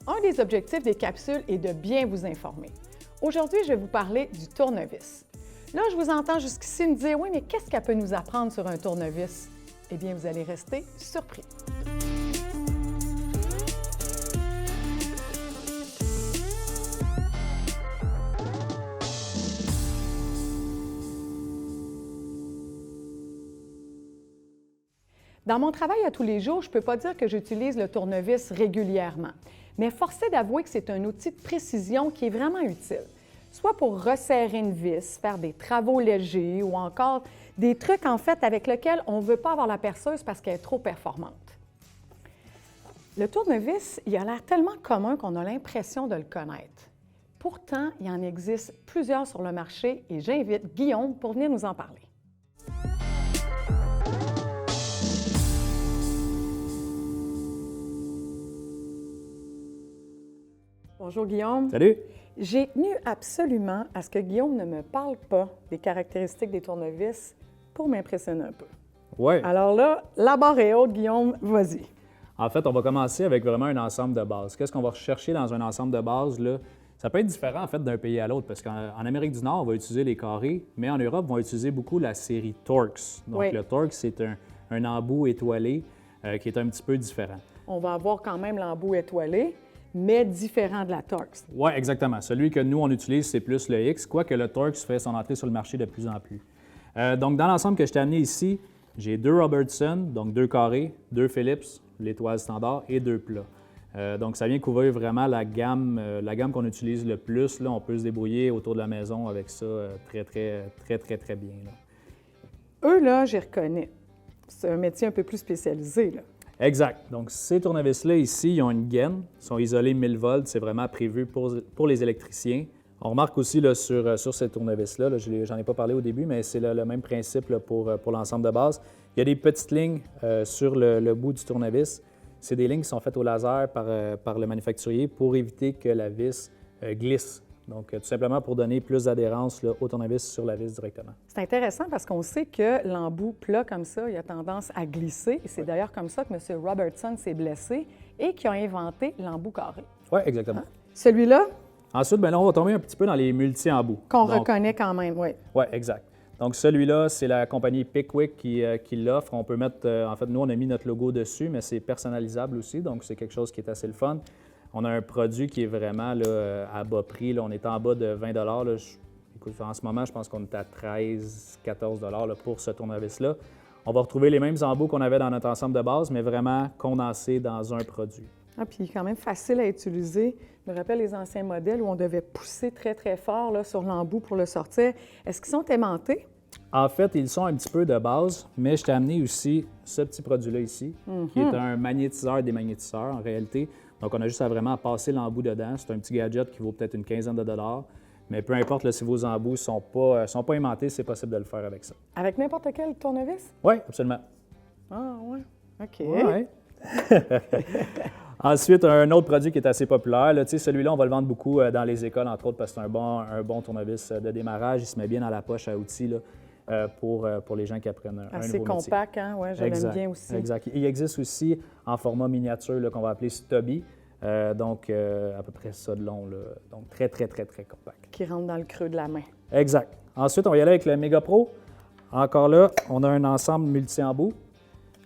Un des objectifs des capsules est de bien vous informer. Aujourd'hui, je vais vous parler du tournevis. Là, je vous entends jusqu'ici me dire « Oui, mais qu'est-ce qu'elle peut nous apprendre sur un tournevis? » Eh bien, vous allez rester surpris. Dans mon travail à tous les jours, je ne peux pas dire que j'utilise le tournevis régulièrement, mais force est d'avouer que c'est un outil de précision qui est vraiment utile, soit pour resserrer une vis, faire des travaux légers ou encore des trucs en fait avec lesquels on ne veut pas avoir la perceuse parce qu'elle est trop performante. Le tournevis, il a l'air tellement commun qu'on a l'impression de le connaître. Pourtant, il en existe plusieurs sur le marché et j'invite Guillaume pour venir nous en parler. Bonjour Guillaume. Salut! J'ai tenu absolument à ce que Guillaume ne me parle pas des caractéristiques des tournevis pour m'impressionner un peu. Oui. Alors là, la barre est haute, Guillaume, vas-y. En fait, on va commencer avec vraiment un ensemble de base. Qu'est-ce qu'on va rechercher dans un ensemble de base, là? Ça peut être différent, en fait, d'un pays à l'autre, parce qu'en Amérique du Nord, on va utiliser les carrés, mais en Europe, on va utiliser beaucoup la série Torx. Donc, Oui. le Torx, c'est un embout étoilé qui est un petit peu différent. On va avoir quand même l'embout étoilé, mais différent de la Torx. Oui, exactement. Celui que nous, on utilise, c'est plus le X, quoique le Torx fait son entrée sur le marché de plus en plus. Donc, dans l'ensemble que je t'ai amené ici, j'ai 2 Robertson, donc 2 carrés, 2 Phillips, l'étoile standard, et 2 plats. Donc, ça vient couvrir vraiment la gamme qu'on utilise le plus. Là, on peut se débrouiller autour de la maison avec ça très bien. Là. Eux, là, j'y reconnais. C'est un métier un peu plus spécialisé, là. Exact. Donc, ces tournevis-là, ici, ils ont une gaine, ils sont isolés 1000 volts, c'est vraiment prévu pour les électriciens. On remarque aussi là, sur ces tournevis-là, là, j'en ai pas parlé au début, mais c'est le même principe là, pour l'ensemble de base. Il y a des petites lignes sur le bout du tournevis. C'est des lignes qui sont faites au laser par le manufacturier pour éviter que la vis glisse. Donc, tout simplement pour donner plus d'adhérence au tournevis sur la vis directement. C'est intéressant parce qu'on sait que l'embout plat comme ça, il a tendance à glisser. Et c'est d'ailleurs comme ça que M. Robertson s'est blessé et qui a inventé l'embout carré. Oui, exactement. Celui-là, Ensuite, bien là, on va tomber un petit peu dans les multi-embouts. qu'on reconnaît quand même, oui. Oui, exact. Donc, celui-là, c'est la compagnie Pickwick qui l'offre. On peut mettre, en fait, nous, on a mis notre logo dessus, mais c'est personnalisable aussi, donc c'est quelque chose qui est assez le fun. On a un produit qui est vraiment là, à bas prix. Là, on est en bas de 20 là. Écoute, en ce moment, je pense qu'on est à 13-14 là, pour ce tournevis-là. On va retrouver les mêmes embouts qu'on avait dans notre ensemble de base, mais vraiment condensés dans un produit. Ah, puis il est quand même facile à utiliser. Je me rappelle les anciens modèles où on devait pousser très fort là, sur l'embout pour le sortir. Est-ce qu'ils sont aimantés? En fait, ils sont un petit peu de base, mais je t'ai amené aussi ce petit produit-là ici, qui est un magnétiseur-démagnétiseur en réalité. Donc, on a juste à vraiment passer l'embout dedans. C'est un petit gadget qui vaut peut-être une quinzaine de dollars. Mais peu importe là, si vos embouts ne sont pas aimantés, c'est possible de le faire avec ça. Avec n'importe quel tournevis? Oui, absolument. Ah, oui. OK. Ouais. Ensuite, un autre produit qui est assez populaire, là, celui-là, on va le vendre beaucoup dans les écoles, entre autres, parce que c'est un bon tournevis de démarrage. Il se met bien dans la poche à outils là, pour les gens qui apprennent un Assez nouveau métier. compact, hein? Oui, je l'aime bien aussi. Exact. Il existe aussi en format miniature là, qu'on va appeler Stubby. Donc, à peu près ça de long. Là. Donc, très compact. Qui rentre dans le creux de la main. Exact. Ensuite, on va y aller avec le Mega Pro. Encore là, on a un ensemble multi-embouts.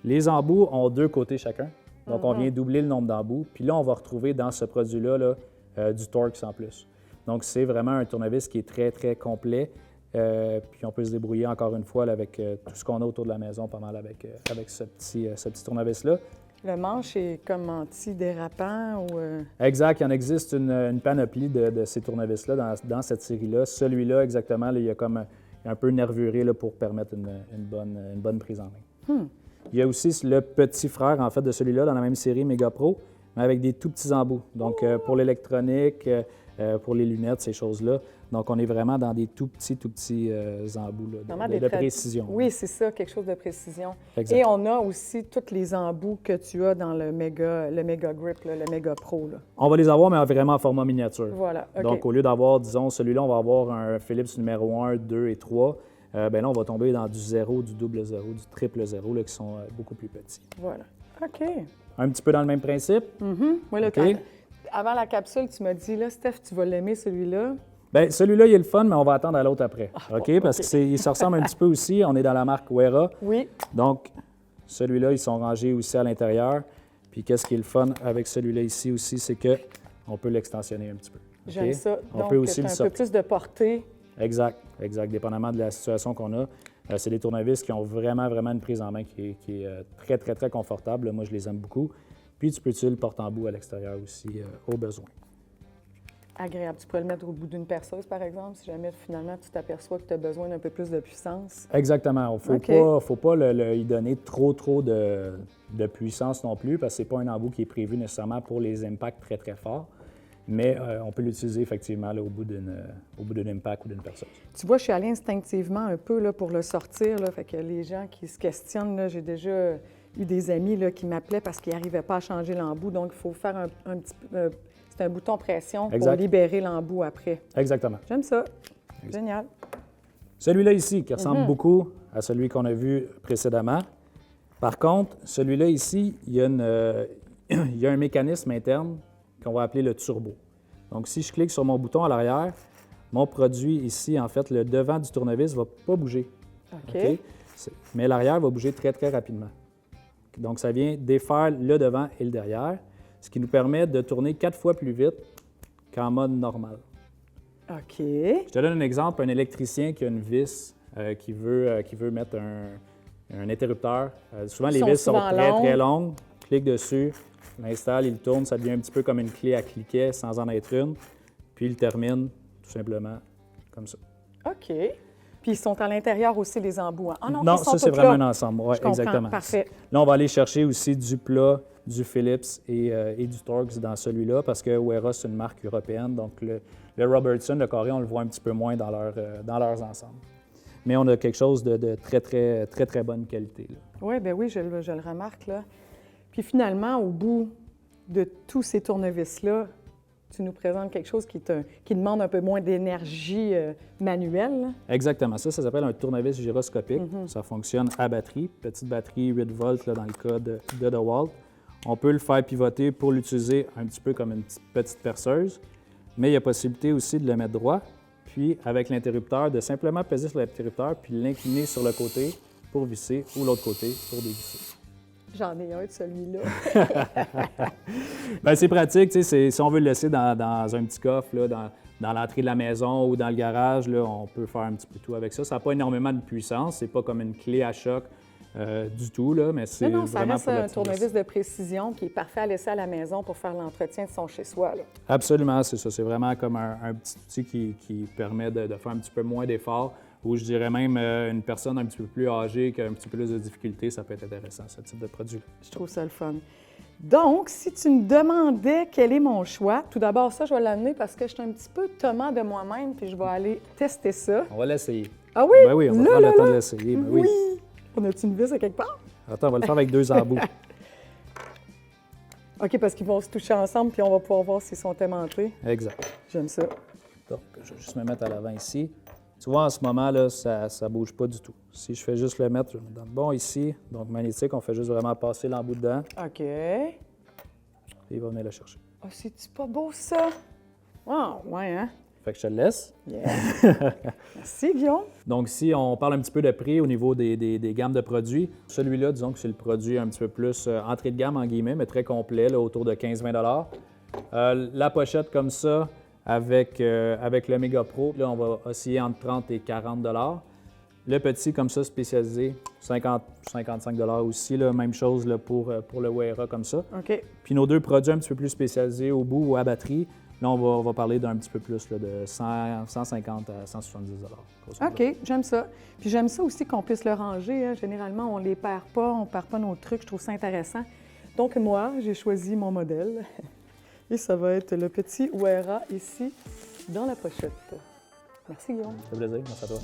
Les embouts ont 2 côtés chacun. Donc, on vient doubler le nombre d'embouts. Puis là, on va retrouver dans ce produit-là là, du Torx en plus. Donc, c'est vraiment un tournevis qui est très complet. Puis on peut se débrouiller encore une fois là, avec tout ce qu'on a autour de la maison, pas mal avec ce petit tournevis-là. Le manche est comme anti-dérapant ou... Exact. Il en existe une panoplie de ces tournevis-là dans cette série-là. Celui-là, exactement, là, il y a comme un peu nervuré là, pour permettre une bonne prise en main. Il y a aussi le petit frère, en fait, de celui-là, dans la même série Mega Pro, mais avec des tout petits embouts. Donc, pour l'électronique, pour les lunettes, ces choses-là. Donc, on est vraiment dans des tout petits embouts là, de précision. Oui, c'est ça, quelque chose de précision. Exact. Et on a aussi tous les embouts que tu as dans le Mega Grip, là, le Mega Pro. Là. On va les avoir, mais vraiment en format miniature. Voilà, OK. Donc, au lieu d'avoir, disons, celui-là, on va avoir un Philips numéro 1, 2 et 3. Bien là, on va tomber dans du 0, du double 0, du triple 0, là, qui sont beaucoup plus petits. Voilà. OK. Un petit peu dans le même principe. Oui, là, OK. avant la capsule, tu m'as dit, là, Steph, tu vas l'aimer, celui-là. Bien, celui-là, il est le fun, mais on va attendre à l'autre après. OK? Parce OK. qu'il se ressemble un petit peu aussi. On est dans la marque Wera. Oui. Donc, celui-là, ils sont rangés aussi à l'intérieur. Puis, qu'est-ce qui est le fun avec celui-là ici aussi, c'est qu'on peut l'extensionner un petit peu. OK? J'aime ça. On Donc, peut aussi le un peu sortir. plus de portée. Exact, dépendamment de la situation qu'on a. C'est des tournevis qui ont vraiment une prise en main qui est très, très, très confortable. Moi, je les aime beaucoup. Puis, tu peux utiliser le porte-embout à l'extérieur aussi, au besoin. Agréable. Tu pourrais le mettre au bout d'une perceuse, par exemple, si jamais finalement tu t'aperçois que tu as besoin d'un peu plus de puissance. Exactement. Il ne faut pas y donner trop de puissance non plus, parce que ce n'est pas un embout qui est prévu nécessairement pour les impacts très, très forts. Mais on peut l'utiliser effectivement là, au bout d'un impact ou d'une perceuse. Tu vois, je suis allée instinctivement un peu là, pour le sortir. Là, fait que les gens qui se questionnent, là, j'ai déjà eu des amis là, qui m'appelaient parce qu'ils n'arrivaient pas à changer l'embout. Donc, il faut faire un petit peu... c'est un bouton pression pour libérer l'embout après. Exactement. J'aime ça. Génial. Celui-là ici, qui ressemble beaucoup à celui qu'on a vu précédemment. Par contre, celui-là ici, il y a un mécanisme interne qu'on va appeler le turbo. Donc, si je clique sur mon bouton à l'arrière, mon produit ici, en fait, le devant du tournevis ne va pas bouger. OK. OK? Mais l'arrière va bouger très, très rapidement. Donc, ça vient défaire le devant et le derrière, ce qui nous permet de tourner 4 fois plus vite qu'en mode normal. OK. Je te donne un exemple. Un électricien qui a une vis qui veut mettre un interrupteur. Souvent, les vis sont très, très longues. Clique dessus, l'installe, il tourne. Ça devient un petit peu comme une clé à cliquet sans en être une. Puis, il termine tout simplement comme ça. OK. Puis, ils sont à l'intérieur aussi, les embouts. Hein? Ah non, non, ils sont ça, c'est tous vraiment là. un ensemble. Oui, exactement. Parfait. Là, on va aller chercher aussi du plat, du Philips et du Torx dans celui-là parce que Wera, c'est une marque européenne. Donc, le Robertson, le carré, on le voit un petit peu moins dans leurs ensembles. Mais on a quelque chose de très, très, très, très bonne qualité. Oui, bien oui, je le remarque, là. Puis finalement, au bout de tous ces tournevis-là, tu nous présentes quelque chose qui demande un peu moins d'énergie manuelle. Là. Exactement. Ça s'appelle un tournevis gyroscopique. Ça fonctionne à batterie. Petite batterie, 8 volts là, dans le cas de DeWalt. On peut le faire pivoter pour l'utiliser un petit peu comme une petite perceuse, mais il y a possibilité aussi de le mettre droit, puis avec l'interrupteur, de simplement peser sur l'interrupteur puis l'incliner sur le côté pour visser ou l'autre côté pour dévisser. J'en ai un de celui-là. Bien, c'est pratique, tu sais, si on veut le laisser dans un petit coffre, là, dans l'entrée de la maison ou dans le garage, là, on peut faire un petit peu tout avec ça. Ça n'a pas énormément de puissance, c'est pas comme une clé à choc du tout, là, mais c'est non, ça vraiment reste pour un tournevis de précision qui est parfait à laisser à la maison pour faire l'entretien de son chez-soi. Là. Absolument, c'est ça. C'est vraiment comme un petit outil qui permet de faire un petit peu moins d'efforts, ou je dirais même une personne un petit peu plus âgée qui a un petit peu plus de difficultés, ça peut être intéressant, ce type de produit-là. Je trouve ça le fun. Donc, si tu me demandais quel est mon choix, tout d'abord, ça, je vais l'amener parce que je suis un petit peu Thomas de moi-même, puis je vais aller tester ça. On va l'essayer. Ah oui? Ben oui, on va prendre le temps de l'essayer. Ben oui. On a-tu une vis à quelque part? Attends, on va le faire avec 2 embouts. OK, parce qu'ils vont se toucher ensemble, puis on va pouvoir voir s'ils sont aimantés. Exact. J'aime ça. Donc, je vais juste me mettre à l'avant ici. Tu vois, en ce moment, là, ça ne bouge pas du tout. Si je fais juste le mettre, je le mets dans le bon ici, donc magnétique, on fait juste vraiment passer l'embout dedans. OK. Et il va venir le chercher. Ah, c'est-tu pas beau, ça? Ah, ouais, hein? Fait que je te le laisse. Yeah. Merci, Guillaume. Donc, si on parle un petit peu de prix au niveau des gammes de produits, celui-là, disons que c'est le produit un petit peu plus entrée de gamme, en guillemets, mais très complet, là, autour de 15-20 $. La pochette comme ça, avec le Mega Pro, là, on va osciller entre 30 et 40 $. Le petit comme ça, spécialisé, 50-55 $ aussi, là, même chose là, pour le Wera comme ça. OK. Puis nos 2 produits un petit peu plus spécialisés au bout ou à batterie, là, on va parler d'un petit peu plus, là, de 150 à 170 $. OK, j'aime ça. Puis j'aime ça aussi qu'on puisse le ranger. Hein. Généralement, on ne les perd pas, on ne perd pas nos trucs. Je trouve ça intéressant. Donc, moi, j'ai choisi mon modèle. Et ça va être le petit Wera ici, dans la pochette. Merci, Guillaume. Ça fait plaisir. Merci à toi.